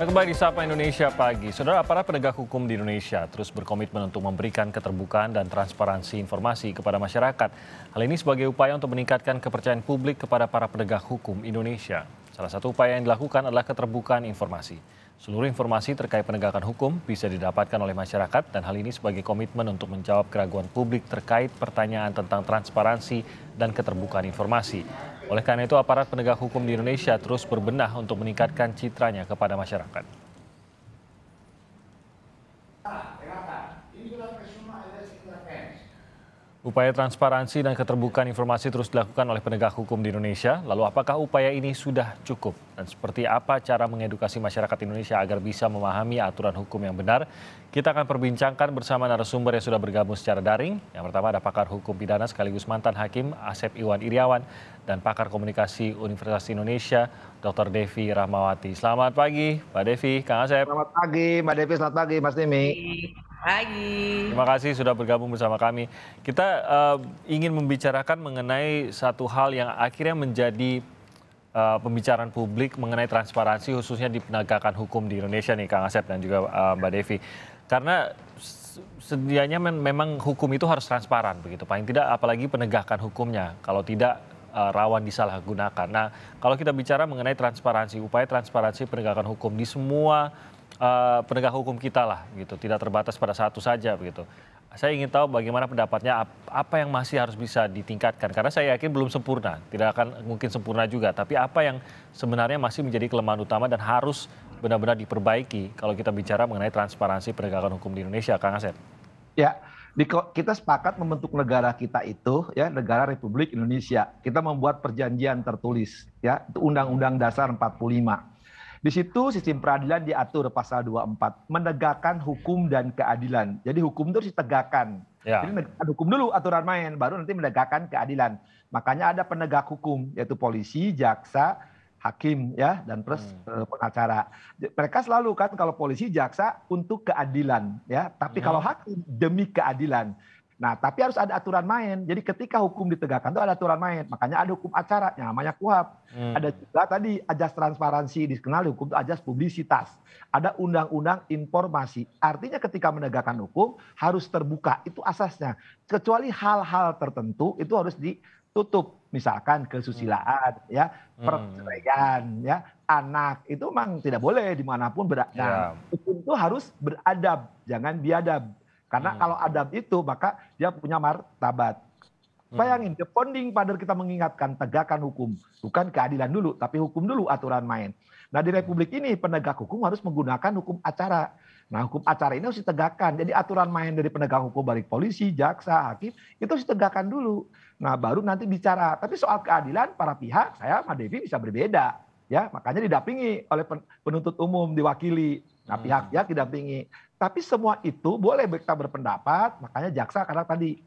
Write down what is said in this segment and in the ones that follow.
Kembali di Sapa Indonesia Pagi. Saudara, aparat penegak hukum di Indonesia terus berkomitmen untuk memberikan keterbukaan dan transparansi informasi kepada masyarakat. Hal ini sebagai upaya untuk meningkatkan kepercayaan publik kepada para penegak hukum Indonesia. Salah satu upaya yang dilakukan adalah keterbukaan informasi. Seluruh informasi terkait penegakan hukum bisa didapatkan oleh masyarakat dan hal ini sebagai komitmen untuk menjawab keraguan publik terkait pertanyaan tentang transparansi dan keterbukaan informasi. Oleh karena itu, aparat penegak hukum di Indonesia terus berbenah untuk meningkatkan citranya kepada masyarakat. Upaya transparansi dan keterbukaan informasi terus dilakukan oleh penegak hukum di Indonesia. Lalu apakah upaya ini sudah cukup? Dan seperti apa cara mengedukasi masyarakat Indonesia agar bisa memahami aturan hukum yang benar? Kita akan perbincangkan bersama narasumber yang sudah bergabung secara daring. Yang pertama ada pakar hukum pidana sekaligus mantan hakim Asep Iwan Iriawan dan pakar komunikasi Universitas Indonesia Dr. Devi Rahmawati. Selamat pagi Mbak Devi, Kang Asep. Selamat pagi Mbak Devi, selamat pagi Mas Timi. Pagi. Terima kasih sudah bergabung bersama kami. Kita ingin membicarakan mengenai satu hal yang akhirnya menjadi pembicaraan publik mengenai transparansi khususnya di penegakan hukum di Indonesia nih Kang Asep dan juga Mbak Devi. Karena sedianya memang hukum itu harus transparan begitu. Paling tidak apalagi penegakan hukumnya. Kalau tidak rawan disalahgunakan. Nah, kalau kita bicara mengenai transparansi, upaya transparansi penegakan hukum di semua penegak hukum kita lah gitu, tidak terbatas pada satu saja begitu. Saya ingin tahu bagaimana pendapatnya, apa yang masih harus bisa ditingkatkan karena saya yakin belum sempurna, tidak akan mungkin sempurna juga, tapi apa yang sebenarnya masih menjadi kelemahan utama dan harus benar-benar diperbaiki kalau kita bicara mengenai transparansi penegakan hukum di Indonesia, Kang Asep. Ya, kita sepakat membentuk negara kita itu ya, negara Republik Indonesia. Kita membuat perjanjian tertulis ya, itu Undang-Undang Dasar 45. Di situ sistem peradilan diatur pasal 24, menegakkan hukum dan keadilan. Jadi hukum itu harus ditegakkan. Ya. Jadi menegakkan hukum dulu aturan main, baru nanti menegakkan keadilan. Makanya ada penegak hukum, yaitu polisi, jaksa, hakim ya, dan plus pengacara. Mereka selalu kan kalau polisi, jaksa untuk keadilan ya, tapi kalau hakim demi keadilan. Nah, tapi harus ada aturan main. Jadi ketika hukum ditegakkan itu ada aturan main. Makanya ada hukum acara, yang namanya KUHP. Ada juga tadi ajas transparansi, dikenal hukum itu ajas publisitas. Ada undang-undang informasi. Artinya ketika menegakkan hukum harus terbuka, itu asasnya. Kecuali hal-hal tertentu itu harus ditutup. Misalkan kesusilaan, ya, perceraian, ya, anak. Itu memang tidak boleh dimanapun berada. Hukum itu harus beradab, jangan biadab. Karena kalau adab itu maka dia punya martabat. Bayangin, the founding father kita mengingatkan tegakkan hukum. Bukan keadilan dulu, tapi hukum dulu aturan main. Nah di Republik ini penegak hukum harus menggunakan hukum acara. Nah hukum acara ini harus ditegakkan. Jadi aturan main dari penegak hukum baik polisi, jaksa, hakim itu harus ditegakkan dulu. Nah baru nanti bicara. Tapi soal keadilan para pihak saya sama Devi bisa berbeda. Ya, makanya didampingi oleh penuntut umum, diwakili. Nah pihak-pihak didampingi. Tapi semua itu boleh kita berpendapat, makanya jaksa karena tadi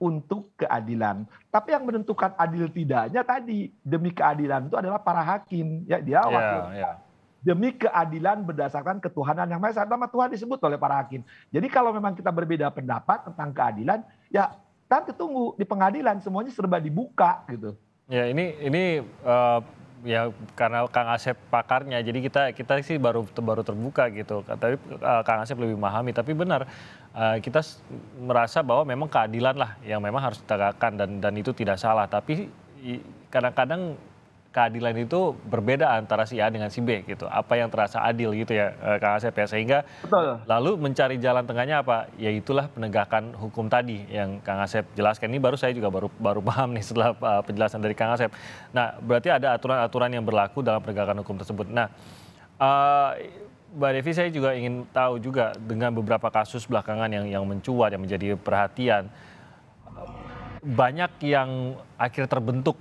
untuk keadilan. Tapi yang menentukan adil tidaknya tadi demi keadilan itu adalah para hakim. Ya, dia wakil. Demi keadilan berdasarkan ketuhanan yang Maha Esa. Nama Tuhan disebut oleh para hakim. Jadi kalau memang kita berbeda pendapat tentang keadilan, ya nanti tunggu di pengadilan semuanya serba dibuka gitu. Ya ini ya karena Kang Asep pakarnya, jadi kita sih baru terbuka gitu. Tapi Kang Asep lebih memahami. Tapi benar kita merasa bahwa memang keadilan lah yang memang harus ditegakkan dan itu tidak salah. Tapi kadang-kadang keadilan itu berbeda antara si A dengan si B gitu. Apa yang terasa adil gitu ya Kang Asep ya. Sehingga lalu mencari jalan tengahnya apa? Ya itulah penegakan hukum tadi yang Kang Asep jelaskan. Ini saya juga baru paham nih setelah penjelasan dari Kang Asep. Nah berarti ada aturan-aturan yang berlaku dalam penegakan hukum tersebut. Nah Mbak Devi, saya juga ingin tahu juga dengan beberapa kasus belakangan yang mencuat, yang menjadi perhatian. Banyak yang akhirnya terbentuk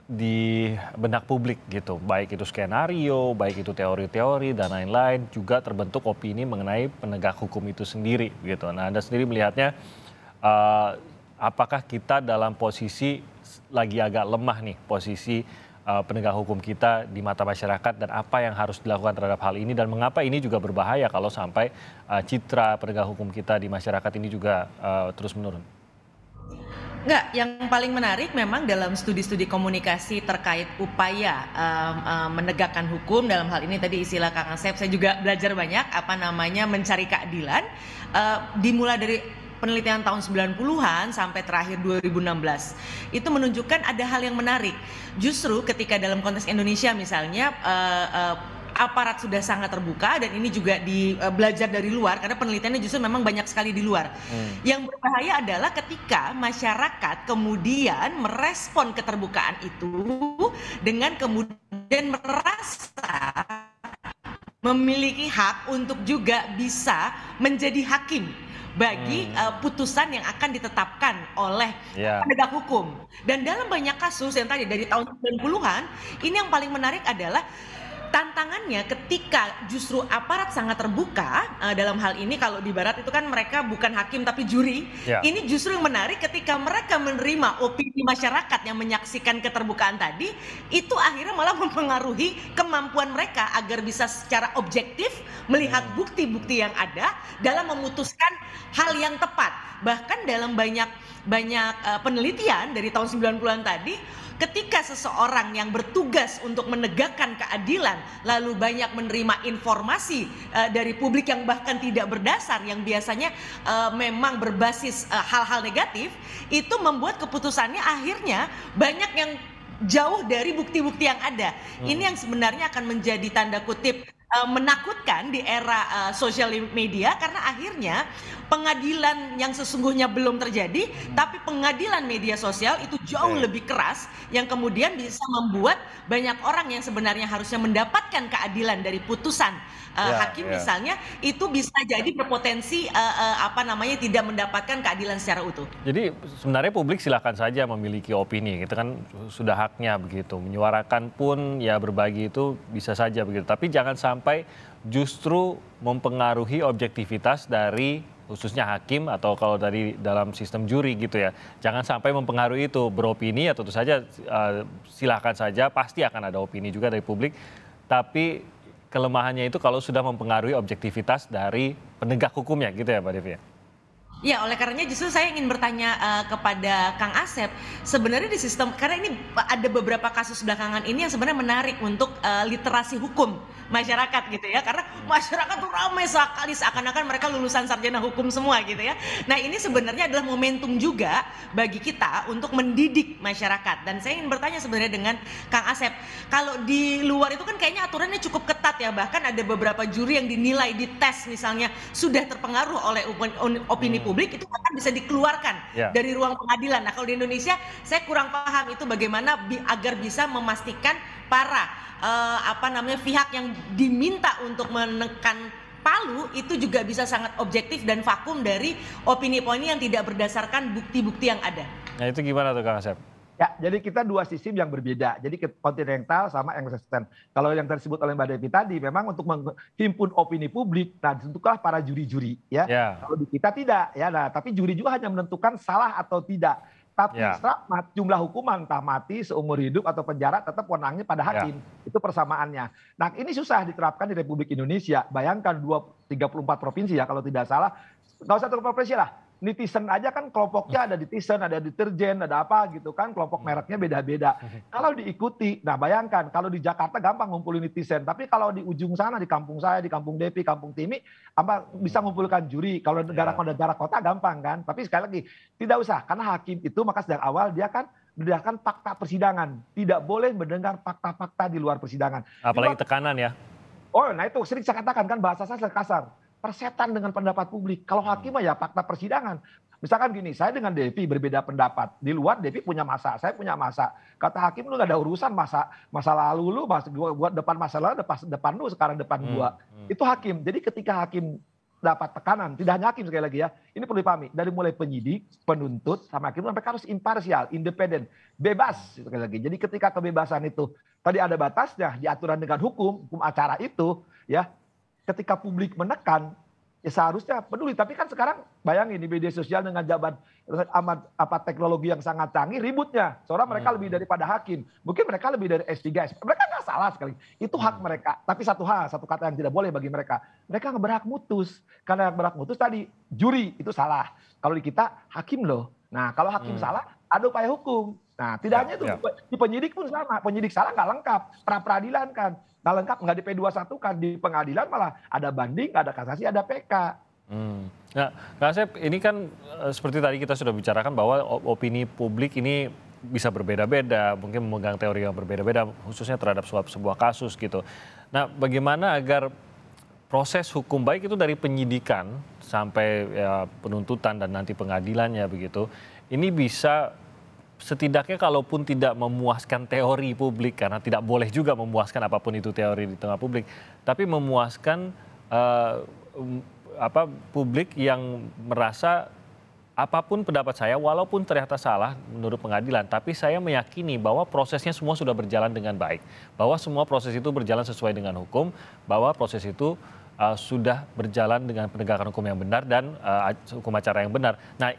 di benak publik gitu, baik itu skenario, baik itu teori-teori dan lain-lain, juga terbentuk opini mengenai penegak hukum itu sendiri gitu. Nah Anda sendiri melihatnya apakah kita dalam posisi lagi agak lemah nih posisi penegak hukum kita di mata masyarakat dan apa yang harus dilakukan terhadap hal ini dan mengapa ini juga berbahaya kalau sampai citra penegak hukum kita di masyarakat ini juga terus menurun? Enggak, yang paling menarik memang dalam studi-studi komunikasi terkait upaya menegakkan hukum, dalam hal ini tadi istilah Kang Asep, saya juga belajar banyak mencari keadilan, dimulai dari penelitian tahun 90-an sampai terakhir 2016. Itu menunjukkan ada hal yang menarik. Justru ketika dalam konteks Indonesia misalnya aparat sudah sangat terbuka, dan ini juga belajar dari luar karena penelitiannya justru memang banyak sekali di luar. Yang berbahaya adalah ketika masyarakat kemudian merespon keterbukaan itu dengan kemudian merasa memiliki hak untuk juga bisa menjadi hakim bagi putusan yang akan ditetapkan oleh penegak hukum. Dan dalam banyak kasus yang tadi dari tahun 90-an, ini yang paling menarik adalah tantangannya ketika justru aparat sangat terbuka, dalam hal ini kalau di barat itu kan mereka bukan hakim tapi juri. Ini justru yang menarik ketika mereka menerima opini masyarakat yang menyaksikan keterbukaan tadi, itu akhirnya malah mempengaruhi kemampuan mereka agar bisa secara objektif melihat bukti-bukti yang ada dalam memutuskan hal yang tepat. Bahkan dalam banyak penelitian dari tahun 90-an tadi, ketika seseorang yang bertugas untuk menegakkan keadilan lalu banyak menerima informasi dari publik yang bahkan tidak berdasar, yang biasanya memang berbasis hal-hal negatif, itu membuat keputusannya akhirnya banyak yang jauh dari bukti-bukti yang ada. Ini yang sebenarnya akan menjadi tanda kutip menakutkan di era sosial media, karena akhirnya pengadilan yang sesungguhnya belum terjadi, tapi pengadilan media sosial itu jauh lebih keras, yang kemudian bisa membuat banyak orang yang sebenarnya harusnya mendapatkan keadilan dari putusan hakim misalnya, itu bisa jadi berpotensi tidak mendapatkan keadilan secara utuh. Jadi sebenarnya publik silakan saja memiliki opini, itu kan sudah haknya begitu. Menyuarakan pun ya berbagi itu bisa saja begitu. Tapi jangan sampai justru mempengaruhi objektivitas dari khususnya hakim, atau kalau tadi dalam sistem juri gitu ya. Jangan sampai mempengaruhi itu. Beropini ya tentu saja silakan saja, pasti akan ada opini juga dari publik. Tapi kelemahannya itu kalau sudah mempengaruhi objektivitas dari penegak hukumnya gitu ya Mbak Devi. Ya, oleh karenanya justru saya ingin bertanya kepada Kang Asep, sebenarnya di sistem, karena ini ada beberapa kasus belakangan ini yang sebenarnya menarik untuk literasi hukum masyarakat gitu ya, karena masyarakat tuh ramai sekali seakan-akan mereka lulusan sarjana hukum semua gitu ya. Nah, ini sebenarnya adalah momentum juga bagi kita untuk mendidik masyarakat. Dan saya ingin bertanya sebenarnya dengan Kang Asep, kalau di luar itu kan kayaknya aturannya cukup ketat ya, bahkan ada beberapa juri yang dinilai di tes misalnya sudah terpengaruh oleh opini publik, itu akan bisa dikeluarkan dari ruang pengadilan. Nah, kalau di Indonesia saya kurang paham itu bagaimana agar bisa memastikan para pihak yang diminta untuk menekan palu itu juga bisa sangat objektif dan vakum dari opini-opini yang tidak berdasarkan bukti-bukti yang ada. Nah, itu gimana tuh Kang Asep? Ya, jadi kita dua sistem yang berbeda. Jadi kontinental sama yang resisten. Kalau yang tersebut oleh Mbak Devi tadi, memang untuk menghimpun opini publik, nah ditentukanlah para juri-juri ya. Kalau di kita tidak ya. Nah, tapi juri juga hanya menentukan salah atau tidak. Tapi jumlah hukuman entah mati, seumur hidup atau penjara tetap wewenangnya pada hakim. Itu persamaannya. Nah, ini susah diterapkan di Republik Indonesia. Bayangkan 34 provinsi ya kalau tidak salah. Nggak usah provinsi lah. Netizen aja kan kelompoknya ada netizen, ada deterjen, ada apa gitu kan, kelompok mereknya beda-beda. Kalau diikuti, nah bayangkan kalau di Jakarta gampang ngumpulin netizen, tapi kalau di ujung sana di kampung saya, di kampung Devi, kampung Timi, bisa ngumpulkan juri. Kalau negara kota gampang kan, tapi sekali lagi tidak usah, karena hakim itu maka sejak awal dia kan berdasarkan fakta persidangan, tidak boleh mendengar fakta-fakta di luar persidangan. Apalagi tekanan ya. Oh, nah itu sering saya katakan kan, bahasa saya kasar. Persetan dengan pendapat publik. Kalau hakim ya fakta persidangan. Misalkan gini, saya dengan Devi berbeda pendapat. Di luar Devi punya masa, saya punya masa. Kata hakim, lu gak ada urusan masa lalu lu, buat depan masa lalu, depan lu, sekarang depan gua. Itu hakim. Jadi ketika hakim dapat tekanan, tidak hanya hakim sekali lagi ya, ini perlu dipahami, dari mulai penyidik, penuntut, sama hakim, mereka harus imparsial, independen, bebas sekali lagi. Jadi ketika kebebasan itu, tadi ada batasnya, di aturan dengan hukum acara itu, ya, ketika publik menekan, ya seharusnya peduli. Tapi kan sekarang bayangin di media sosial dengan teknologi yang sangat canggih, ributnya. Seorang mereka lebih daripada hakim. Mungkin mereka lebih dari S3. Mereka nggak salah sekali. Itu hak mereka. Tapi satu kata yang tidak boleh bagi mereka. Mereka nggak berhak mutus. Karena yang berhak mutus tadi, juri itu salah. Kalau di kita, hakim loh. Nah, kalau hakim salah, ada upaya hukum. Nah, tidak hanya itu, di penyidik pun sama. Penyidik salah nggak lengkap, pra-peradilan kan. Nggak lengkap, nggak di P21 kan. Di pengadilan malah ada banding, ada kasasi, ada PK. Nah, Kak Asep, ini kan seperti tadi kita sudah bicarakan bahwa opini publik ini bisa berbeda-beda, mungkin memegang teori yang berbeda-beda, khususnya terhadap sebuah kasus gitu. Nah, bagaimana agar proses hukum baik itu dari penyidikan sampai ya, penuntutan dan nanti pengadilannya begitu, ini bisa setidaknya kalaupun tidak memuaskan teori publik, karena tidak boleh juga memuaskan apapun itu teori di tengah publik, tapi memuaskan publik yang merasa apapun pendapat saya, walaupun ternyata salah menurut pengadilan, tapi saya meyakini bahwa prosesnya semua sudah berjalan dengan baik, bahwa semua proses itu berjalan sesuai dengan hukum, bahwa proses itu sudah berjalan dengan penegakan hukum yang benar dan hukum acara yang benar. Nah,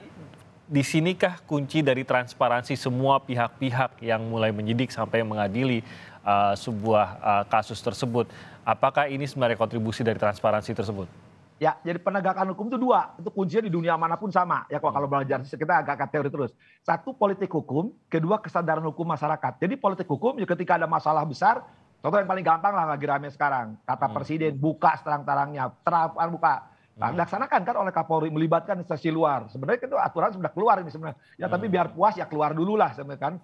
di sinikah kunci dari transparansi semua pihak-pihak yang mulai menyidik sampai mengadili sebuah kasus tersebut? Apakah ini sebenarnya kontribusi dari transparansi tersebut? Ya, jadi penegakan hukum itu dua, itu kuncinya di dunia manapun sama. Ya kalau belajar kita agak teori terus. Satu, politik hukum, kedua kesadaran hukum masyarakat. Jadi politik hukum ya ketika ada masalah besar, contoh yang paling gampang lah lagi rame sekarang, kata presiden buka seterang-terangnya, buka. Nah, dilaksanakan kan oleh Kapolri melibatkan instansi luar. Sebenarnya itu aturan sudah keluar ini sebenarnya. Ya tapi biar puas ya keluar dulu lah sebenarnya kan.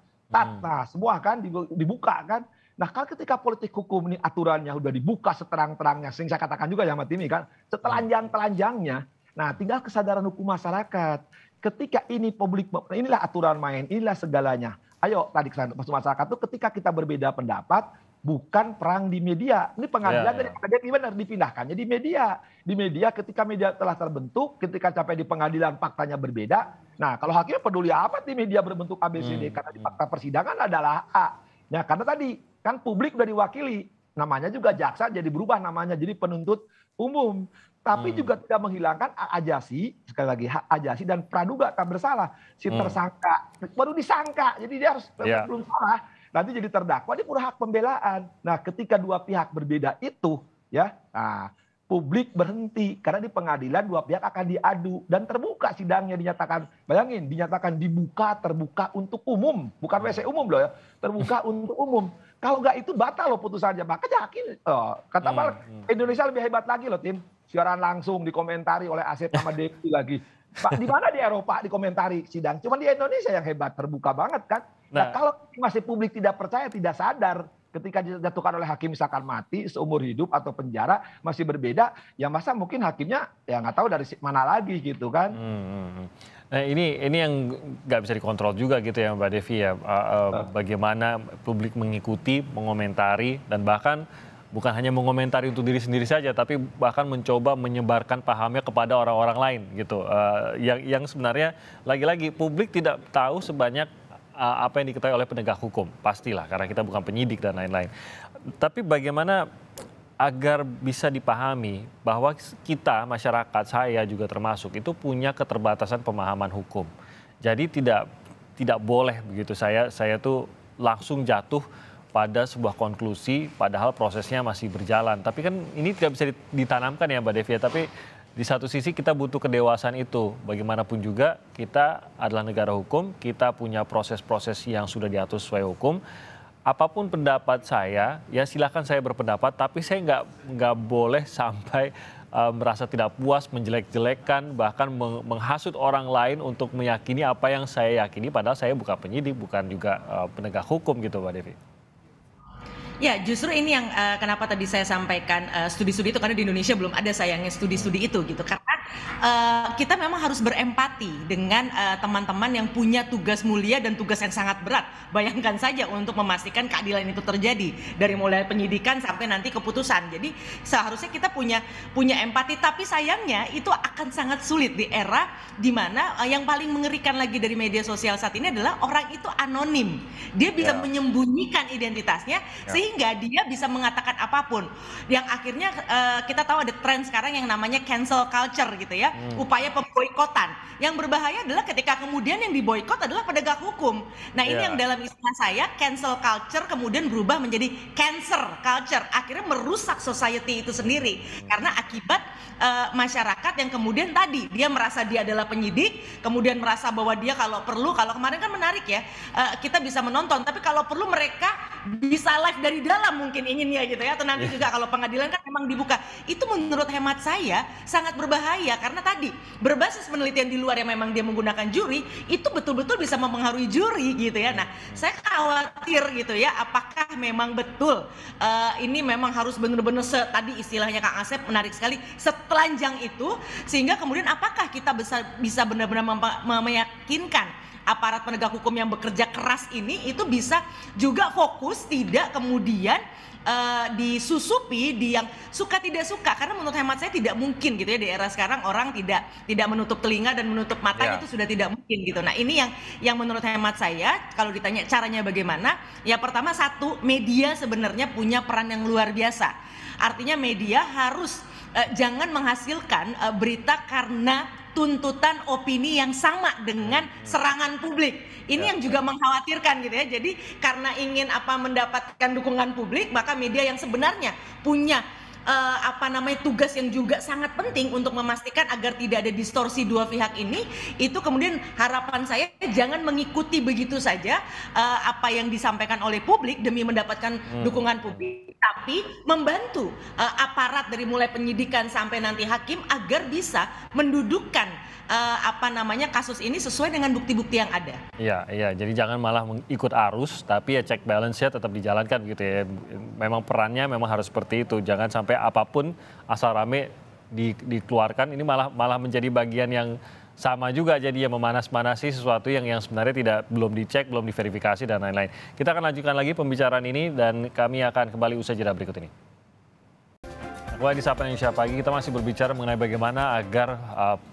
Nah, semua kan dibuka kan. Nah, kalau ketika politik hukum ini aturannya udah dibuka seterang-terangnya, sering saya katakan juga ya Mas Timi kan, setelanjang-telanjangnya, nah tinggal kesadaran hukum masyarakat. Ketika ini publik, inilah aturan main, inilah segalanya. Ayo tadi kesadaran masyarakat itu ketika kita berbeda pendapat, bukan perang di media. Ini pengadilan dari pengadilan benar dipindahkannya di media. Di media ketika media telah terbentuk, ketika sampai di pengadilan faktanya berbeda. Nah, kalau hakimnya peduli apa di media berbentuk ABCD? Karena di fakta persidangan adalah A. Nah, karena tadi kan publik udah diwakili, namanya juga jaksa jadi berubah namanya jadi penuntut umum, tapi juga tidak menghilangkan hak ajasi, sekali lagi hak ajasi dan praduga tak bersalah. Si tersangka baru disangka, jadi dia harus belum salah, nanti jadi terdakwa dia punya hak pembelaan. Nah, ketika dua pihak berbeda itu, ya, nah, publik berhenti karena di pengadilan dua pihak akan diadu dan terbuka sidangnya dinyatakan, bayangin dinyatakan dibuka terbuka untuk umum, bukan WC umum loh ya, terbuka untuk umum. Kalau nggak itu batal loh putusannya, makanya yakin kata Bang Indonesia lebih hebat lagi loh tim, siaran langsung dikomentari oleh Asep sama Devi lagi. Pak, di mana di Eropa dikomentari sidang, cuma di Indonesia yang hebat, terbuka banget kan. Nah, kalau masih publik tidak percaya, tidak sadar, ketika dijatuhkan oleh hakim misalkan mati, seumur hidup atau penjara masih berbeda, ya masa mungkin hakimnya ya nggak tahu dari mana lagi gitu kan. Nah ini yang nggak bisa dikontrol juga gitu ya Mbak Devi ya, bagaimana publik mengikuti, mengomentari, dan bahkan bukan hanya mengomentari untuk diri sendiri saja, tapi bahkan mencoba menyebarkan pahamnya kepada orang-orang lain gitu, yang sebenarnya lagi-lagi publik tidak tahu sebanyak apa yang diketahui oleh penegak hukum, pastilah karena kita bukan penyidik dan lain-lain. Tapi bagaimana agar bisa dipahami bahwa kita masyarakat, saya juga termasuk, itu punya keterbatasan pemahaman hukum. Jadi tidak boleh begitu saya tuh langsung jatuh pada sebuah konklusi padahal prosesnya masih berjalan. Tapi kan ini tidak bisa ditanamkan ya Mbak Devi, tapi di satu sisi kita butuh kedewasaan itu. Bagaimanapun juga kita adalah negara hukum, kita punya proses-proses yang sudah diatur sesuai hukum. Apapun pendapat saya, ya silakan saya berpendapat, tapi saya nggak boleh sampai merasa tidak puas, menjelek-jelekan, bahkan menghasut orang lain untuk meyakini apa yang saya yakini, padahal saya bukan penyidik, bukan juga penegak hukum gitu Mbak Devi. Ya, justru ini yang kenapa tadi saya sampaikan studi-studi itu, karena di Indonesia belum ada sayangnya studi-studi itu gitu. Karena kita memang harus berempati dengan teman-teman yang punya tugas mulia dan tugas yang sangat berat. Bayangkan saja untuk memastikan keadilan itu terjadi dari mulai penyidikan sampai nanti keputusan. Jadi seharusnya kita punya empati, tapi sayangnya itu akan sangat sulit di era di mana yang paling mengerikan lagi dari media sosial saat ini adalah orang itu anonim. Dia bisa menyembunyikan identitasnya sehingga dia bisa mengatakan apapun. Yang akhirnya kita tahu ada tren sekarang yang namanya cancel culture gitu ya. ya, upaya pemboikotan. Yang berbahaya adalah ketika kemudian yang diboikot adalah penegak hukum. Nah, ini yang dalam istilah saya cancel culture kemudian berubah menjadi cancer culture, akhirnya merusak society itu sendiri karena akibat masyarakat yang kemudian tadi dia merasa dia adalah penyidik, kemudian merasa bahwa dia kalau kemarin kan menarik ya, kita bisa menonton, tapi kalau perlu mereka bisa live dari dalam mungkin inginnya gitu ya, atau nanti juga kalau pengadilan kan memang dibuka. Itu menurut hemat saya sangat berbahaya karena tadi berbasis penelitian di luar yang memang dia menggunakan juri itu betul-betul bisa mempengaruhi juri gitu ya. Nah, saya khawatir gitu ya, apakah memang betul ini memang harus benar-benar tadi istilahnya Kang Asep menarik sekali, setelanjang itu, sehingga kemudian apakah kita bisa benar-benar meyakinkan aparat penegak hukum yang bekerja keras ini itu bisa juga fokus, tidak kemudian disusupi di yang suka tidak suka, karena menurut hemat saya tidak mungkin gitu ya di era sekarang orang tidak menutup telinga dan menutup mata itu sudah tidak mungkin gitu. Nah, ini yang menurut hemat saya kalau ditanya caranya bagaimana, ya pertama satu, media sebenarnya punya peran yang luar biasa. Artinya media harus jangan menghasilkan berita karena tuntutan opini yang sama dengan serangan publik. Ini yang juga mengkhawatirkan gitu ya. Jadi karena ingin mendapatkan dukungan publik, maka media yang sebenarnya punya tugas yang juga sangat penting untuk memastikan agar tidak ada distorsi dua pihak ini, itu kemudian harapan saya jangan mengikuti begitu saja apa yang disampaikan oleh publik demi mendapatkan dukungan publik, tapi membantu aparat dari mulai penyidikan sampai nanti hakim agar bisa mendudukkan kasus ini sesuai dengan bukti-bukti yang ada. Iya, jadi jangan malah ikut arus, tapi ya check balance-nya tetap dijalankan gitu ya. Memang perannya memang harus seperti itu, jangan sampai apapun asal rame dikeluarkan, ini malah menjadi bagian yang sama juga jadi ya, memanas-manasi sesuatu yang sebenarnya belum dicek, belum diverifikasi dan lain-lain. Kita akan lanjutkan lagi pembicaraan ini dan kami akan kembali usai jeda berikut ini. Di Sapa Indonesia Pagi kita masih berbicara mengenai bagaimana agar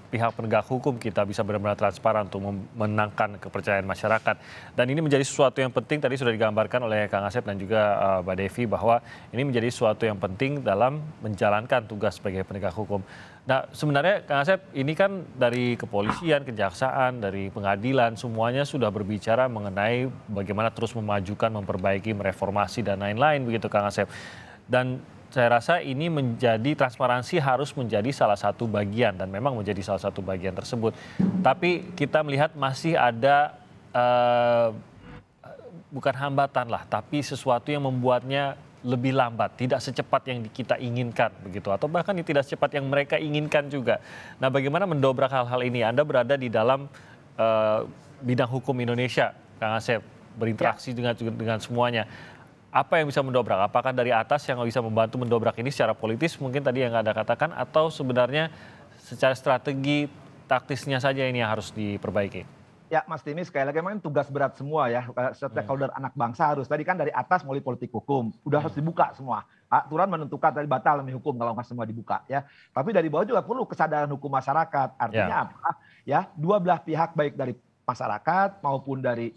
pihak penegak hukum kita bisa benar-benar transparan untuk memenangkan kepercayaan masyarakat. Dan ini menjadi sesuatu yang penting, tadi sudah digambarkan oleh Kang Asep dan juga Mbak Devi, bahwa ini menjadi sesuatu yang penting dalam menjalankan tugas sebagai penegak hukum. Nah, sebenarnya Kang Asep, ini kan dari kepolisian, kejaksaan, dari pengadilan, semuanya sudah berbicara mengenai bagaimana terus memajukan, memperbaiki, mereformasi dan lain-lain begitu Kang Asep. Dan saya rasa ini transparansi harus menjadi salah satu bagian dan memang menjadi salah satu bagian tersebut. Tapi kita melihat masih ada bukan hambatan lah, tapi sesuatu yang membuatnya lebih lambat, tidak secepat yang kita inginkan begitu, atau bahkan tidak secepat yang mereka inginkan juga. Nah, bagaimana mendobrak hal-hal ini? Anda berada di dalam bidang hukum Indonesia, Kang Asep, berinteraksi dengan semuanya. Apa yang bisa mendobrak? Apakah dari atas yang bisa membantu mendobrak ini secara politis mungkin tadi yang Anda katakan, atau sebenarnya secara strategi taktisnya saja ini yang harus diperbaiki? Ya, Mas Timi, sekali lagi memang tugas berat semua ya. Stakeholder anak bangsa harus, tadi kan dari atas mulai politik hukum, udah harus dibuka semua. Aturan menentukan tadi batal demi hukum kalau nggak semua dibuka ya. Tapi dari bawah juga perlu kesadaran hukum masyarakat. Artinya apa? Ya, dua belah pihak baik dari masyarakat maupun dari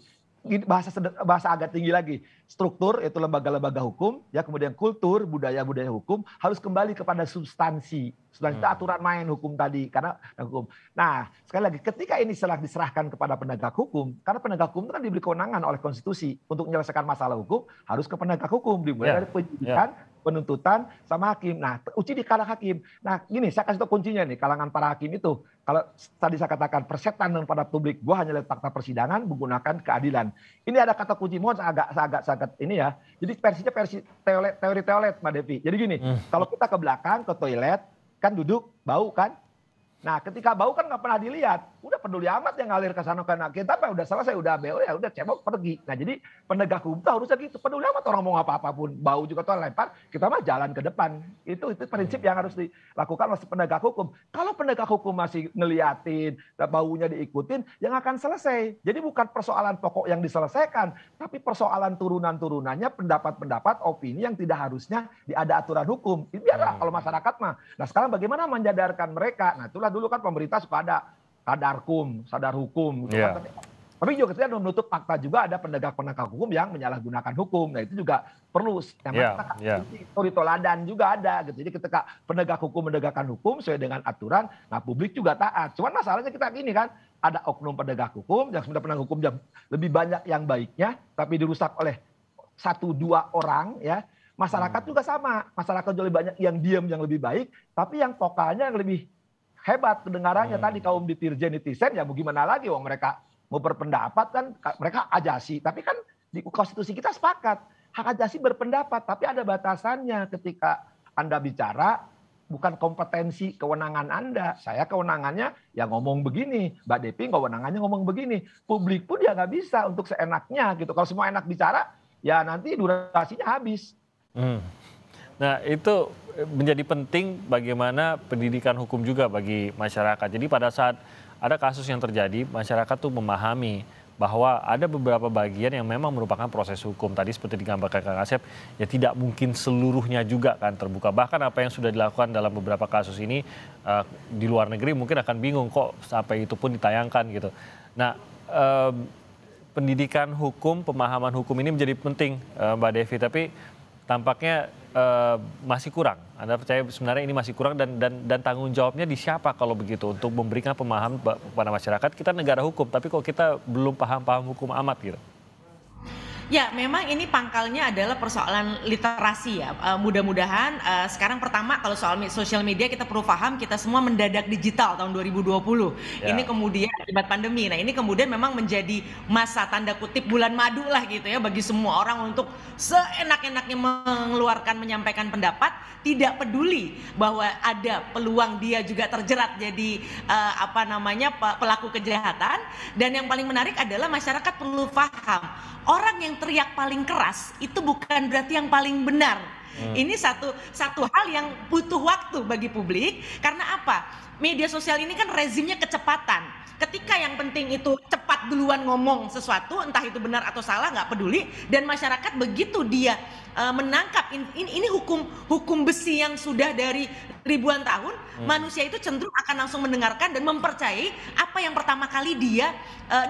bahasa agak tinggi lagi, struktur itu lembaga-lembaga hukum, ya, kemudian kultur, budaya-budaya hukum harus kembali kepada substansi itu aturan main hukum tadi, karena hukum. Nah, sekali lagi ketika ini diserahkan kepada penegak hukum, karena penegak hukum itu kan diberi kewenangan oleh konstitusi untuk menyelesaikan masalah hukum harus ke penegak hukum, dimulai dari penyidikan, penuntutan sama hakim. Nah, uji di kalangan hakim. Nah, gini, saya kasih tahu kuncinya nih, kalangan para hakim itu. Kalau tadi saya katakan persetan pada publik, gua hanya lihat fakta persidangan menggunakan keadilan. Ini ada kata kunci, mohon agak ini ya. Jadi versi teori-teoret, Mbak Devi. Jadi gini, kalau kita ke belakang ke toilet, kan duduk, bau kan? Nah, ketika bau kan nggak pernah dilihat, udah peduli amat yang ngalir ke sana karena kita udah selesai, udah BO ya udah cebok pergi. Nah, jadi penegak hukum harusnya gitu, peduli amat orang mau apa-apapun, bau juga tuh lempar, kita mah jalan ke depan. Itu prinsip yang harus dilakukan oleh penegak hukum. Kalau penegak hukum masih ngeliatin, baunya diikutin, yang akan selesai. Jadi bukan persoalan pokok yang diselesaikan, tapi persoalan turunan-turunannya, pendapat-pendapat, opini yang tidak harusnya ada aturan hukum. Ini biarlah kalau masyarakat mah. Nah, sekarang bagaimana menyadarkan mereka? Nah, itulah dulu kan pemerintah suka ada sadar hukum, gitu kan. Tapi juga kita menutup fakta juga ada penegak-penegak hukum yang menyalahgunakan hukum. Nah itu juga perlu. Kita toladan juga ada gitu. Jadi ketika penegak hukum menegakkan hukum sesuai dengan aturan, nah publik juga taat. Cuman masalahnya kita gini kan, ada oknum penegak hukum yang sebenarnya penegak hukum yang lebih banyak yang baiknya, tapi dirusak oleh 1-2 orang ya. Masyarakat juga sama. Masyarakat juga lebih banyak yang diam yang lebih baik, tapi yang vokalnya yang lebih hebat kedengarannya. Tadi kaum dirjen netizen ya mau gimana lagi, wong mereka mau berpendapat kan, mereka ajasi. Tapi kan di konstitusi kita sepakat, hak ajasi berpendapat, tapi ada batasannya ketika Anda bicara, bukan kompetensi kewenangan Anda. Saya kewenangannya ya ngomong begini, Mbak Devi kewenangannya ngomong begini. Publik pun ya nggak bisa untuk seenaknya gitu. Kalau semua enak bicara, ya nanti durasinya habis. Nah itu menjadi penting bagaimana pendidikan hukum juga bagi masyarakat. Jadi pada saat ada kasus yang terjadi, masyarakat tuh memahami bahwa ada beberapa bagian yang memang merupakan proses hukum. Tadi seperti digambarkan Kang Asep, ya tidak mungkin seluruhnya juga kan terbuka. Bahkan apa yang sudah dilakukan dalam beberapa kasus ini di luar negeri mungkin akan bingung kok sampai itu pun ditayangkan gitu. Nah, pendidikan hukum, pemahaman hukum ini menjadi penting Mbak Devi, tapi tampaknya masih kurang. Anda percaya sebenarnya ini masih kurang dan tanggung jawabnya di siapa kalau begitu untuk memberikan pemahaman kepada masyarakat. Kita negara hukum, tapi kok kita belum paham hukum amat gitu. Ya, memang ini pangkalnya adalah persoalan literasi ya. Mudah-mudahan sekarang pertama kalau soal sosial media kita perlu paham kita semua mendadak digital tahun 2020. Ya. Ini kemudian akibat pandemi. Nah, ini kemudian memang menjadi masa tanda kutip bulan madu lah gitu ya bagi semua orang untuk seenak-enaknya menyampaikan pendapat, tidak peduli bahwa ada peluang dia juga terjerat jadi pelaku kejahatan. Dan yang paling menarik adalah masyarakat perlu paham orang yang teriak paling keras itu bukan berarti yang paling benar. Ini satu hal yang butuh waktu bagi publik. Karena apa? Media sosial ini kan rezimnya kecepatan. Ketika yang penting itu cepat duluan ngomong sesuatu, entah itu benar atau salah nggak peduli, dan masyarakat begitu dia menangkap ini hukum besi yang sudah dari ribuan tahun, manusia itu cenderung akan langsung mendengarkan dan mempercayai apa yang pertama kali dia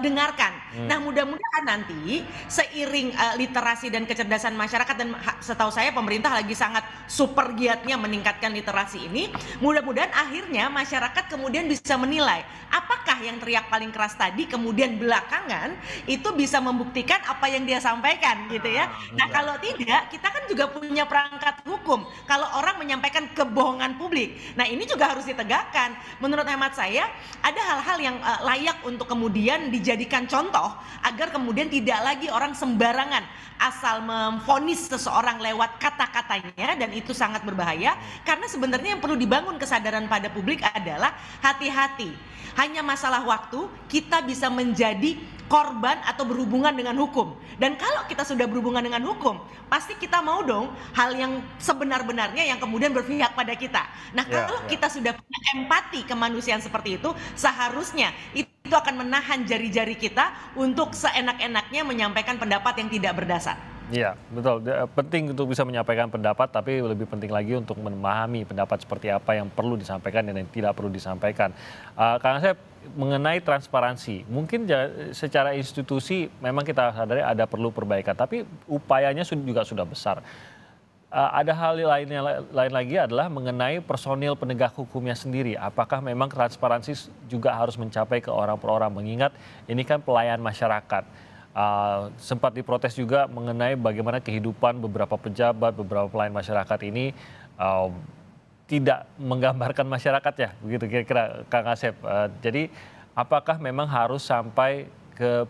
dengarkan. Nah, mudah-mudahan nanti seiring literasi dan kecerdasan masyarakat, dan setahu saya pemerintah lagi sangat super giatnya meningkatkan literasi ini, mudah-mudahan akhirnya masyarakat kemudian bisa menilai apakah yang teriak paling keras tadi kemudian belakangan itu bisa membuktikan apa yang dia sampaikan gitu ya. Nah, kalau tidak, kita kan juga punya perangkat hukum kalau orang menyampaikan kebohongan publik. Nah, ini juga harus ditegakkan. Menurut hemat saya ada hal-hal yang layak untuk kemudian dijadikan contoh agar kemudian tidak lagi orang sembarangan asal memvonis seseorang lewat kata-katanya, dan itu sangat berbahaya karena sebenarnya yang perlu dibangun kesadaran pada publik adalah hati-hati. Hanya masalah waktu kita bisa menjadi korban atau berhubungan dengan hukum. Dan kalau kita sudah berhubungan dengan hukum, pasti kita mau dong hal yang sebenar-benarnya yang kemudian berpihak pada kita. Nah, kalau kita sudah punya empati kemanusiaan seperti itu, seharusnya itu akan menahan jari-jari kita untuk seenak-enaknya menyampaikan pendapat yang tidak berdasar. Iya, betul. Penting untuk bisa menyampaikan pendapat, tapi lebih penting lagi untuk memahami pendapat seperti apa yang perlu disampaikan dan yang tidak perlu disampaikan. Kang Asep, mengenai transparansi, mungkin secara institusi memang kita sadari ada perlu perbaikan, tapi upayanya juga sudah besar. Ada hal lain lagi adalah mengenai personil penegak hukumnya sendiri. Apakah memang transparansi juga harus mencapai ke orang per orang, mengingat ini kan pelayan masyarakat. Sempat diprotes juga mengenai bagaimana kehidupan beberapa pejabat, beberapa pelayan masyarakat ini tidak menggambarkan masyarakat ya, begitu kira-kira Kang Asep. Jadi apakah memang harus sampai ke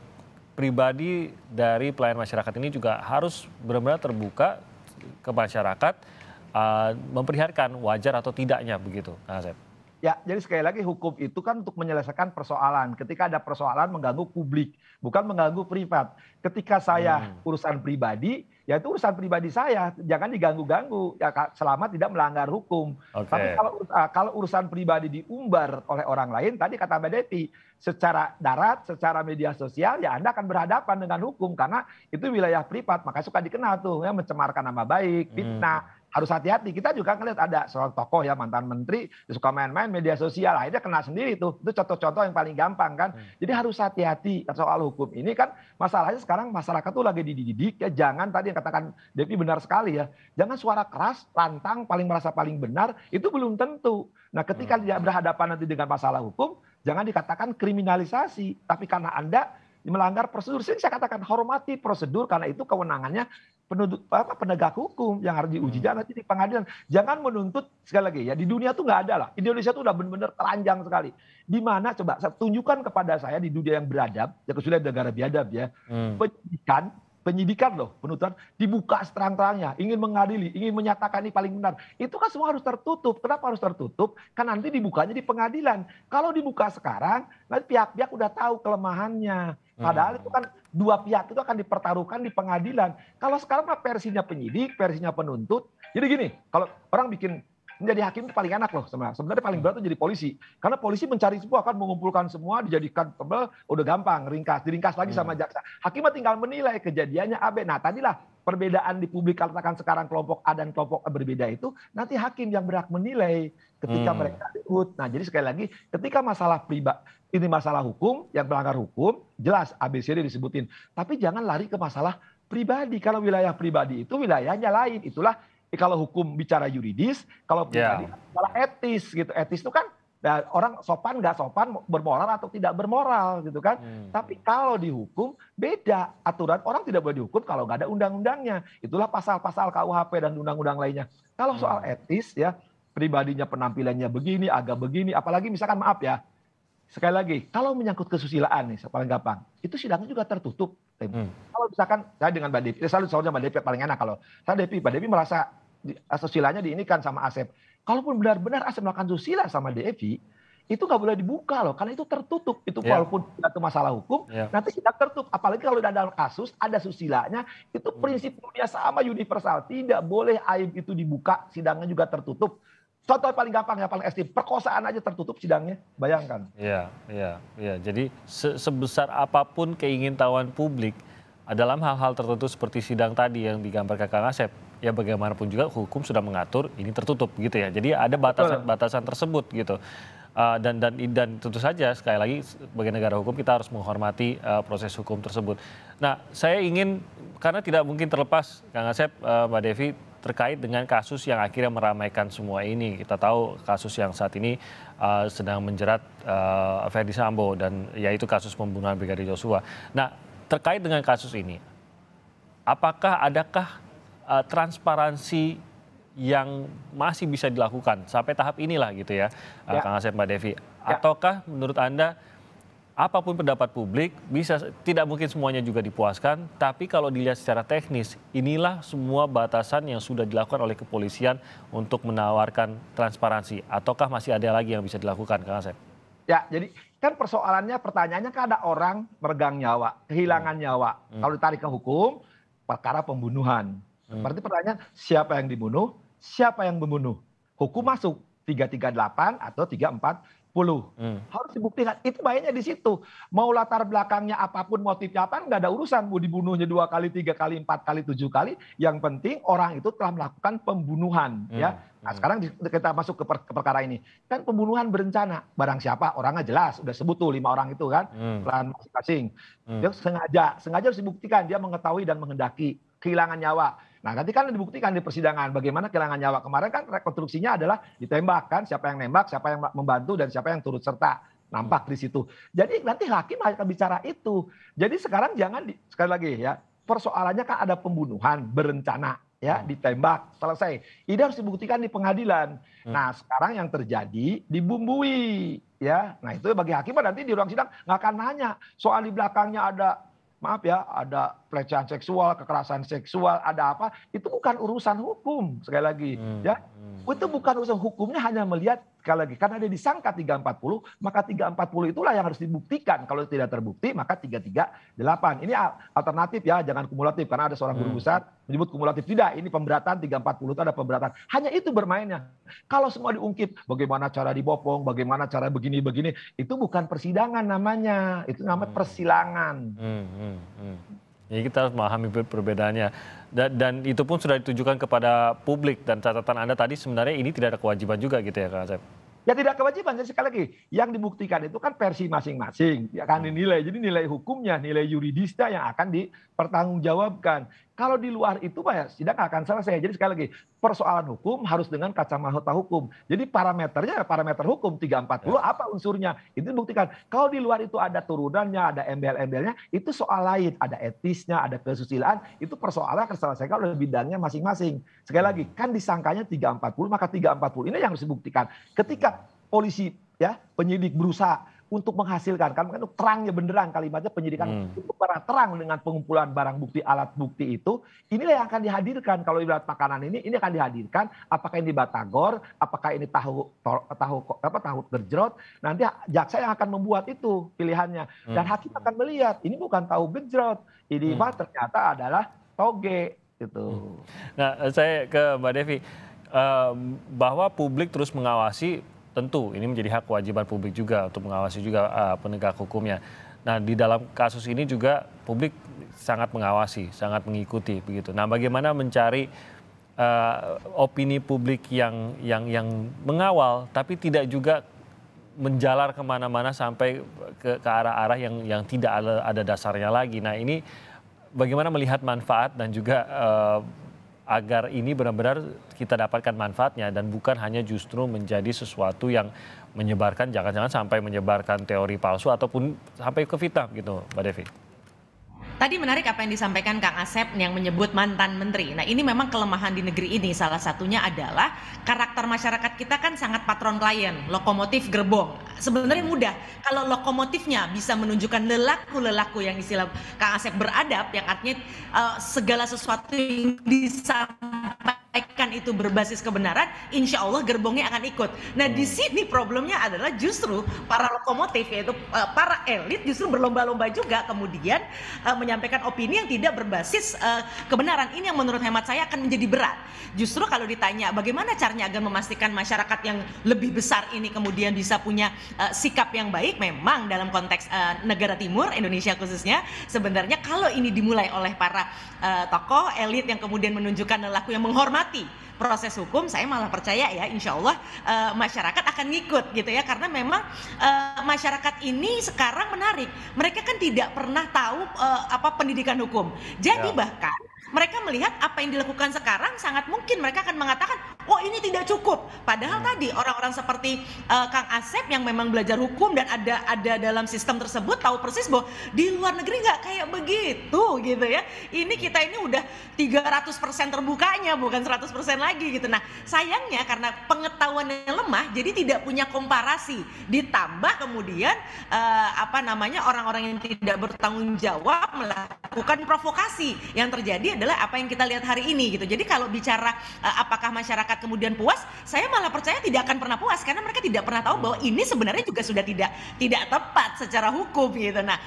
pribadi dari pelayan masyarakat ini juga harus benar-benar terbuka ke masyarakat, memperlihatkan wajar atau tidaknya begitu, Kang Asep? Ya, jadi sekali lagi hukum itu kan untuk menyelesaikan persoalan. Ketika ada persoalan mengganggu publik, bukan mengganggu privat. Ketika saya urusan pribadi, ya itu urusan pribadi saya, jangan diganggu-ganggu. Ya selama tidak melanggar hukum. Okay. Tapi kalau urusan pribadi diumbar oleh orang lain, tadi kata Mbak Devi, secara darat, secara media sosial, ya Anda akan berhadapan dengan hukum karena itu wilayah privat. Makanya suka dikenal tuh, ya mencemarkan nama baik, fitnah, harus hati-hati. Kita juga ngeliat ada seorang tokoh ya, mantan menteri, dia suka main-main media sosial, akhirnya kena sendiri tuh. Itu contoh-contoh yang paling gampang kan. Jadi harus hati-hati soal hukum ini kan. Masalahnya sekarang masyarakat tuh lagi dididik ya, jangan tadi yang katakan Devi benar sekali ya. Jangan suara keras, lantang, paling merasa paling benar, itu belum tentu. Nah ketika dia berhadapan nanti dengan masalah hukum, jangan dikatakan kriminalisasi. Tapi karena Anda melanggar prosedur, saya katakan hormati prosedur karena itu kewenangannya penegak hukum yang harus diuji nanti di pengadilan. Jangan menuntut, sekali lagi ya, di dunia tuh nggak ada lah. Indonesia tuh udah benar-benar telanjang sekali. Di mana coba saya tunjukkan kepada saya di dunia yang beradab, ya kesulitan negara biadab ya, penyidikan loh, penuntutan dibuka seterang-terangnya, ingin mengadili, ingin menyatakan ini paling benar. Itu kan semua harus tertutup. Kenapa harus tertutup? Kan nanti dibukanya di pengadilan. Kalau dibuka sekarang, nanti pihak-pihak udah tahu kelemahannya. Padahal itu kan dua pihak itu akan dipertaruhkan di pengadilan. Kalau sekarang versinya penyidik, versinya penuntut. Jadi gini, kalau orang bikin menjadi hakim itu paling enak loh sebenarnya. Sebenarnya paling berat itu jadi polisi. Karena polisi mencari semua kan, mengumpulkan semua, dijadikan tebel, udah gampang, diringkas lagi sama jaksa. Hakim mah tinggal menilai kejadiannya A, B. Nah tadilah perbedaan di publik katakan sekarang kelompok A dan kelompok A berbeda itu, nanti hakim yang berhak menilai ketika mereka ribut. Nah jadi sekali lagi, ketika masalah pribadi, ini masalah hukum, yang melanggar hukum, jelas ABCD disebutin. Tapi jangan lari ke masalah pribadi. Kalau wilayah pribadi itu wilayahnya lain. Itulah kalau hukum bicara yuridis, kalau pribadi malah etis gitu. Etis itu kan ya, orang sopan nggak sopan, bermoral atau tidak bermoral gitu kan. Tapi kalau dihukum beda aturan, orang tidak boleh dihukum kalau nggak ada undang-undangnya. Itulah pasal-pasal KUHP dan undang-undang lainnya. Kalau soal etis ya, pribadinya penampilannya begini, agak begini, apalagi misalkan maaf ya, sekali lagi, kalau menyangkut kesusilaan nih, paling gampang, itu sidangnya juga tertutup. Kalau misalkan saya dengan Mbak Devi, selalu soalnya Mbak Devi paling enak kalau saya Mbak Devi merasa asustilanya diinikan sama Asep. Kalaupun benar-benar Asep melakukan susila sama Devi, itu nggak boleh dibuka loh, karena itu tertutup. Itu walaupun tidak itu masalah hukum, nanti sidang tertutup. Apalagi kalau ada kasus, ada susilanya, itu prinsip dunia sama universal. Tidak boleh aib itu dibuka, sidangnya juga tertutup. Contoh paling gampang ya, paling ekstrim, perkosaan aja tertutup sidangnya, bayangkan. Iya. Jadi sebesar apapun keingintahuan publik dalam hal-hal tertentu seperti sidang tadi yang digambarkan Kang Asep, ya bagaimanapun juga hukum sudah mengatur ini tertutup gitu ya. Jadi ada batasan-batasan tersebut gitu. Dan tentu saja sekali lagi sebagai negara hukum kita harus menghormati proses hukum tersebut. Nah, saya ingin karena tidak mungkin terlepas Kang Asep, Mbak Devi, terkait dengan kasus yang akhirnya meramaikan semua ini. Kita tahu kasus yang saat ini sedang menjerat Ferdy Sambo dan yaitu kasus pembunuhan Brigadir Joshua. Nah, terkait dengan kasus ini, adakah transparansi yang masih bisa dilakukan sampai tahap inilah gitu ya, Kang Asep, Mbak Devi? Ataukah menurut Anda apapun pendapat publik bisa tidak mungkin semuanya juga dipuaskan, tapi kalau dilihat secara teknis, inilah semua batasan yang sudah dilakukan oleh kepolisian untuk menawarkan transparansi, ataukah masih ada lagi yang bisa dilakukan, Kang Asep? Ya, jadi kan persoalannya, pertanyaannya kan ada orang meregang nyawa, kehilangan nyawa. Kalau ditarik ke hukum, perkara pembunuhan. Berarti pertanyaan, siapa yang dibunuh, siapa yang membunuh? Hukum masuk 338 atau 340. Harus dibuktikan. Itu bahayanya di situ. Mau latar belakangnya apapun, motifnya apa, nggak ada urusan. Mau dibunuhnya 2 kali, 3 kali, 4 kali, 7 kali. Yang penting orang itu telah melakukan pembunuhan. Ya. Nah, sekarang kita masuk ke perkara ini. Kan pembunuhan berencana. Barang siapa, orangnya jelas. Udah sebut tuh 5 orang itu kan. Peran masing-masing. Dia sengaja harus dibuktikan. Dia mengetahui dan menghendaki kehilangan nyawa. Nah, nanti kan dibuktikan di persidangan bagaimana kehilangan nyawa. Kemarin kan rekonstruksinya adalah ditembak kan, siapa yang nembak, siapa yang membantu, dan siapa yang turut serta. Nampak di situ. Jadi nanti hakim akan bicara itu. Jadi sekarang jangan, sekali lagi ya, persoalannya kan ada pembunuhan berencana. Ya, ditembak, selesai. Ini harus dibuktikan di pengadilan. Nah, sekarang yang terjadi dibumbui. Ya, nah itu bagi hakim nanti di ruang sidang nggak akan nanya. Soal di belakangnya ada, maaf ya, ada pelecehan seksual, kekerasan seksual, ada apa, itu bukan urusan hukum, sekali lagi. Ya, itu bukan urusan hukumnya, hanya melihat, sekali lagi, karena dia disangka 340, maka 340 itulah yang harus dibuktikan. Kalau tidak terbukti, maka 338. Ini alternatif ya, jangan kumulatif, karena ada seorang guru besar menyebut kumulatif. Tidak, ini pemberatan, 340 itu ada pemberatan. Hanya itu bermainnya. Kalau semua diungkit, bagaimana cara dibopong, bagaimana cara begini-begini, itu bukan persidangan namanya, itu namanya persilangan. Jadi kita harus memahami perbedaannya. Dan itu pun sudah ditujukan kepada publik, dan catatan Anda tadi sebenarnya ini tidak ada kewajiban juga gitu ya Kang Asep? Ya tidak kewajiban, jadi sekali lagi yang dibuktikan itu kan versi masing-masing, ya kan dinilai. Jadi nilai hukumnya, nilai yuridisnya yang akan dipertanggungjawabkan. Kalau di luar itu Pak ya sidang akan selesai. Jadi sekali lagi persoalan hukum harus dengan kacamata hukum. Jadi parameternya parameter hukum 340 apa unsurnya itu dibuktikan. Kalau di luar itu ada turunannya, ada embel-embelnya, itu soal lain. Ada etisnya, ada kesusilaan, itu persoalan akan selesaikan oleh bidangnya masing-masing. Sekali lagi kan disangkanya 340, maka 340 ini yang harus dibuktikan. Ketika polisi ya penyidik berusaha untuk menghasilkan kan itu terangnya benderang kalimatnya penyidikan untuk terang dengan pengumpulan barang bukti alat bukti itu inilah yang akan dihadirkan kalau ibarat makanan ini akan dihadirkan apakah ini batagor apakah ini tahu gejrot nanti jaksa yang akan membuat itu pilihannya dan hakim akan melihat ini bukan tahu gejrot ini mah ternyata adalah toge gitu. Nah saya ke Mbak Devi bahwa publik terus mengawasi. Tentu ini menjadi hak kewajiban publik juga untuk mengawasi juga penegak hukumnya. Nah di dalam kasus ini juga publik sangat mengawasi, sangat mengikuti begitu. Nah bagaimana mencari opini publik yang mengawal tapi tidak juga menjalar kemana-mana sampai ke arah-arah yang tidak ada dasarnya lagi. Nah ini bagaimana melihat manfaat dan juga agar ini benar-benar kita dapatkan manfaatnya dan bukan hanya justru menjadi sesuatu yang menyebarkan, jangan-jangan sampai menyebarkan teori palsu ataupun sampai ke fitnah gitu, Mbak Devi. Tadi menarik apa yang disampaikan Kang Asep yang menyebut mantan menteri. Nah ini memang kelemahan di negeri ini salah satunya adalah karakter masyarakat kita kan sangat patron klien, lokomotif gerbong. Sebenarnya mudah kalau lokomotifnya bisa menunjukkan lelaku-lelaku yang istilah Kang Asep beradab yang artinya segala sesuatu yang disampaikan itu berbasis kebenaran, insya Allah gerbongnya akan ikut. Nah di sini problemnya adalah justru para lokomotif yaitu para elit justru berlomba-lomba juga kemudian menyampaikan opini yang tidak berbasis kebenaran. Ini yang menurut hemat saya akan menjadi berat. Justru kalau ditanya bagaimana caranya agar memastikan masyarakat yang lebih besar ini kemudian bisa punya sikap yang baik, memang dalam konteks negara timur, Indonesia khususnya, sebenarnya kalau ini dimulai oleh para tokoh elit yang kemudian menunjukkan lelaku yang menghormati proses hukum, saya malah percaya ya insya Allah masyarakat akan ngikut gitu ya, karena memang masyarakat ini sekarang menarik, mereka kan tidak pernah tahu apa pendidikan hukum, jadi bahkan mereka melihat apa yang dilakukan sekarang sangat mungkin mereka akan mengatakan oh ini tidak cukup, padahal tadi orang-orang seperti Kang Asep yang memang belajar hukum dan ada dalam sistem tersebut tahu persis bahwa di luar negeri nggak kayak begitu gitu ya, ini kita ini udah 300% terbukanya bukan 100% lagi gitu. Nah sayangnya karena pengetahuannya lemah jadi tidak punya komparasi, ditambah kemudian orang-orang yang tidak bertanggung jawab melakukan provokasi, yang terjadi adalah apa yang kita lihat hari ini gitu. Jadi kalau bicara apakah masyarakat kemudian puas, saya malah percaya tidak akan pernah puas karena mereka tidak pernah tahu bahwa ini sebenarnya juga sudah tidak tepat secara hukum gitu. Nah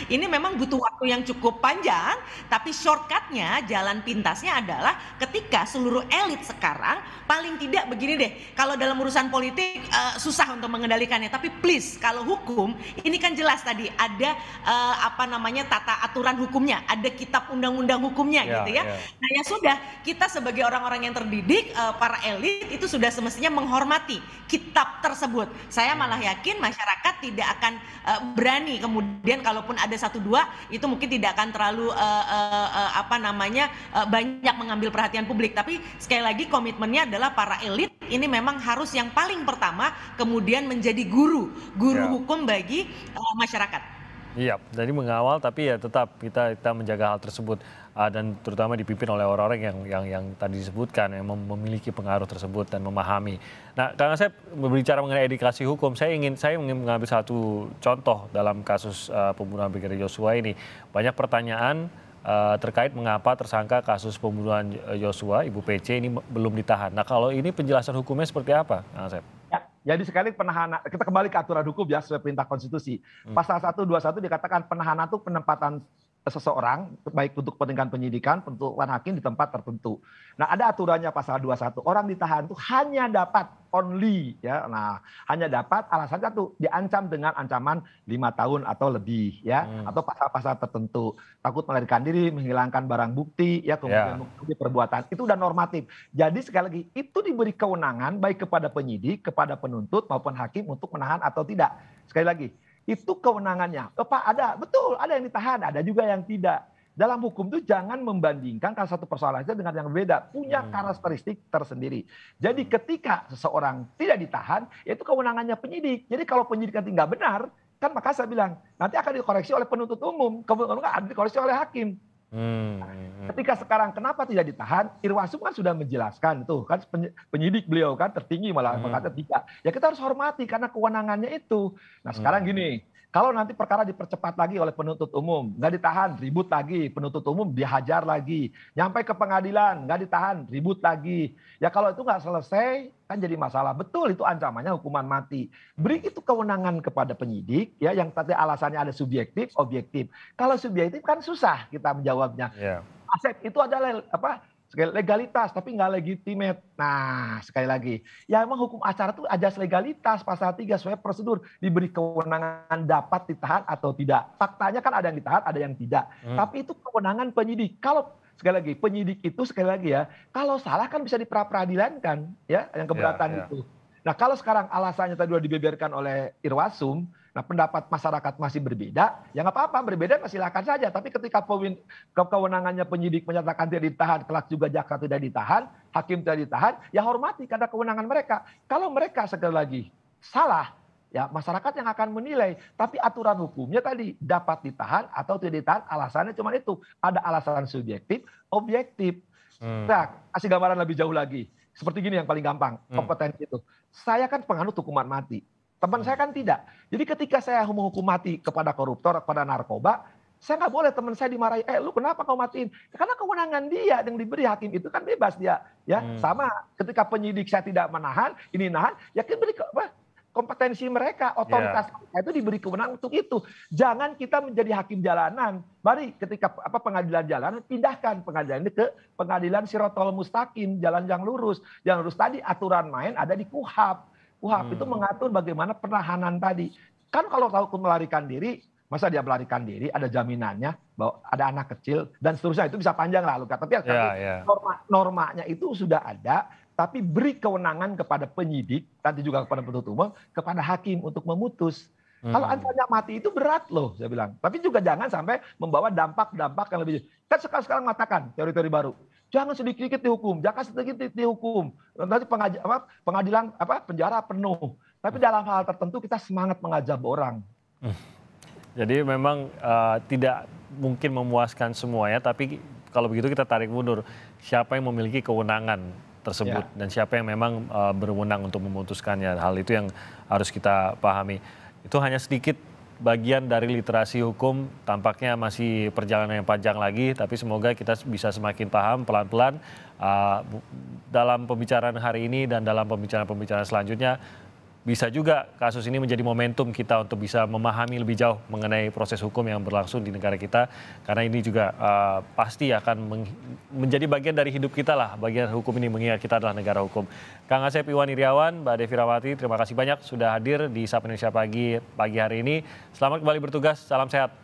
ini memang butuh waktu yang cukup panjang, tapi shortcutnya, jalan pintasnya adalah ketika seluruh elit sekarang paling tidak begini deh, kalau dalam urusan politik susah untuk mengendalikannya, tapi please kalau hukum ini kan jelas tadi ada tata aturan hukumnya, ada kitab undang-undang hukumnya gitu ya. Nah ya sudah, kita sebagai orang-orang yang terdidik, para elit itu sudah semestinya menghormati kitab tersebut. Saya malah yakin masyarakat tidak akan berani kemudian kalaupun ada satu dua itu mungkin tidak akan terlalu banyak mengambil perhatian publik, tapi sekali lagi komitmennya adalah para elit ini memang harus yang paling pertama kemudian menjadi guru hukum bagi masyarakat. Iya, jadi mengawal tapi ya tetap kita menjaga hal tersebut dan terutama dipimpin oleh orang-orang yang tadi disebutkan yang memiliki pengaruh tersebut dan memahami. Nah, Kang Asep berbicara mengenai edukasi hukum, saya ingin mengambil satu contoh dalam kasus pembunuhan Brigadir Yosua ini. Banyak pertanyaan terkait mengapa tersangka kasus pembunuhan Yosua, Ibu PC ini belum ditahan. Nah, kalau ini penjelasan hukumnya seperti apa, Kang Asep? Jadi sekali penahanan, kita kembali ke aturan hukum ya sesuai perintah konstitusi. Pasal 121 dikatakan penahanan itu penempatan seseorang, baik untuk kepentingan penyidikan, penuntutan hakim di tempat tertentu. Nah, ada aturannya pasal 21. Orang ditahan itu hanya dapat only, ya. Nah, hanya dapat alasan satu, diancam dengan ancaman 5 tahun atau lebih, ya, atau pasal-pasal tertentu. Takut melarikan diri, menghilangkan barang bukti, ya, kemudian bukti perbuatan. Itu udah normatif. Jadi sekali lagi, itu diberi kewenangan baik kepada penyidik, kepada penuntut maupun hakim untuk menahan atau tidak. Sekali lagi, itu kewenangannya. Pak, ada, betul, ada yang ditahan, ada juga yang tidak. Dalam hukum itu jangan membandingkan kalau satu persoalan itu dengan yang berbeda, punya karakteristik tersendiri. Jadi ketika seseorang tidak ditahan, itu kewenangannya penyidik. Jadi kalau penyidik nanti nggak benar, kan maka saya bilang nanti akan dikoreksi oleh penuntut umum, kemudian akan dikoreksi oleh hakim. Ketika sekarang kenapa tidak ditahan, Irwasum kan sudah menjelaskan tuh kan, penyidik beliau kan tertinggi malah berkata tidak. Ya kita harus hormati karena kewenangannya itu. Nah sekarang gini, kalau nanti perkara dipercepat lagi oleh penuntut umum, nggak ditahan, ribut lagi, penuntut umum dihajar lagi, nyampe ke pengadilan, nggak ditahan, ribut lagi. Ya kalau itu nggak selesai, kan jadi masalah. Betul itu ancamannya hukuman mati. Beri itu kewenangan kepada penyidik, ya yang tadi alasannya ada subjektif, objektif. Kalau subjektif kan susah kita menjawabnya. Asep itu adalah legalitas tapi nggak legitimate. Nah sekali lagi, ya emang hukum acara itu ajas legalitas pasal 3 sesuai prosedur, diberi kewenangan dapat ditahan atau tidak. Faktanya kan ada yang ditahan, ada yang tidak. Tapi itu kewenangan penyidik. Kalau sekali lagi penyidik itu sekali lagi ya, kalau salah kan bisa diperadilankan, ya yang keberatan itu. Nah kalau sekarang alasannya tadi sudah dibeberkan oleh Irwasum, nah pendapat masyarakat masih berbeda, ya nggak apa-apa, berbeda silakan saja. Tapi ketika kewenangannya penyidik menyatakan tidak ditahan, kelak juga jaksa tidak ditahan, hakim tidak ditahan, ya hormati karena kewenangan mereka. Kalau mereka sekali lagi salah, ya masyarakat yang akan menilai. Tapi aturan hukumnya tadi dapat ditahan atau tidak ditahan, alasannya cuma itu. Ada alasan subjektif, objektif. Nah, kasih gambaran lebih jauh lagi. Seperti gini yang paling gampang, kompetensi itu. Saya kan penganut hukuman mati. Teman saya kan tidak. Jadi ketika saya menghukum mati kepada koruptor, kepada narkoba, saya nggak boleh teman saya dimarahi. Lu kenapa kau matiin? Karena kewenangan dia yang diberi hakim itu kan bebas dia. Ya sama. Ketika penyidik saya tidak menahan, ini nahan, ya kan beri kompetensi mereka, otoritas mereka itu diberi kewenangan untuk itu. Jangan kita menjadi hakim jalanan. Mari ketika pengadilan jalanan, pindahkan pengadilan ini ke pengadilan Sirotol Mustaqim, jalan yang lurus. Yang lurus tadi aturan main ada di KUHAP. KUHAP itu mengatur bagaimana penahanan tadi. Kan kalau tahu melarikan diri, masa dia melarikan diri, ada jaminannya bahwa ada anak kecil, dan seterusnya itu bisa panjang lah. Tapi normanya itu sudah ada, tapi beri kewenangan kepada penyidik, nanti juga kepada penuntut umum, kepada hakim untuk memutus. Kalau ancamannya mati itu berat loh, saya bilang. Tapi juga jangan sampai membawa dampak-dampak yang lebih. Kan sekarang mengatakan teori-teori baru. Jangan sedikit-sedikit dihukum, jangan sedikit-sedikit dihukum. Nanti pengadilan penjara penuh. Tapi dalam hal tertentu kita semangat mengajak orang. Jadi memang tidak mungkin memuaskan semua ya, tapi kalau begitu kita tarik mundur. Siapa yang memiliki kewenangan tersebut dan siapa yang memang berwenang untuk memutuskannya. Hal itu yang harus kita pahami. Itu hanya sedikit bagian dari literasi hukum, tampaknya masih perjalanan yang panjang lagi, tapi semoga kita bisa semakin paham pelan-pelan dalam pembicaraan hari ini dan dalam pembicaraan-pembicaraan selanjutnya. Bisa juga kasus ini menjadi momentum kita untuk bisa memahami lebih jauh mengenai proses hukum yang berlangsung di negara kita. Karena ini juga pasti akan menjadi bagian dari hidup kita lah. Bagian hukum ini mengingat kita adalah negara hukum. Kang Asep Iwan Iriawan, Mbak Devi Rawati, terima kasih banyak sudah hadir di Sapa Indonesia pagi hari ini. Selamat kembali bertugas, salam sehat.